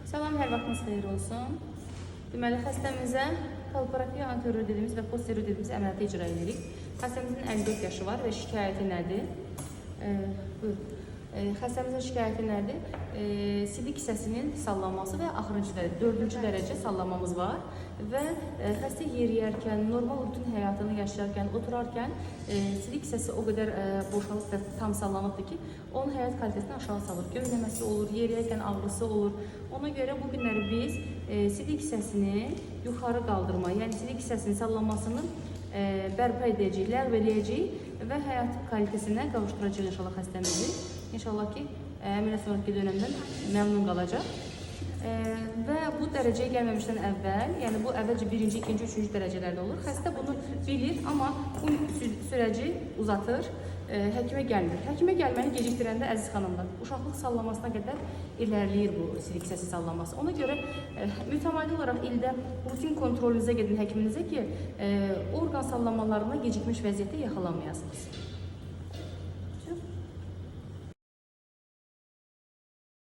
Salam, hər vaxtınız xeyir olsun. Deməli, xəstəmizə korporativ anterior dediyimiz və posterior dediyimiz əməliyyatı icra edirik. Xəstəmizin 54 yaşı var və şikayəti nədir? Buyurun. Xəstəmizin şikayəti nədir? Sidik hissəsinin sallanması və axırıncı dərəcə, 4-cü dərəcə sallanmamız var və xəstə yeriyərkən, normal rutin həyatını yaşayarkən, oturarkən sidik hissəsi o qədər boşalıb və tam sallanıbdır ki, onun həyat kalitəsini aşağı salır. Göynəməsi olur, yeriyərkən ağrısı olur. Ona görə bu günləri biz sidik hissəsini yuxarı qaldırma, yəni sidik hissəsinin sallanmasını bərpa edəcəyik, ləğv edəcəyik və həyat kalitəsinə qavuşturacağıq inşallah xəstəmizi. İnşallah ki, əməliyyat sonraki dönəmdən məmnun qalacaq. Və bu dərəcəyə gəlməmişdən əvvəl, yəni bu əvvəlcə 1-ci, 2-ci, 3-cü dərəcələrdə olur. Xəstə bunu bilir, amma bu sürəci uzatır, həkimə gəlmir. Həkimə gəlməni gecikdirəndə əziz xanımlar, uşaqlıq sallamasına qədər ilərləyir bu sidik hissəsi sallanması. Ona görə mütəmadi olaraq ildə rutin kontrolünüzə gedin həkiminizə ki, orqan sallanmalarına gecikmiş vəziyyətdə yaxalanmayasınız.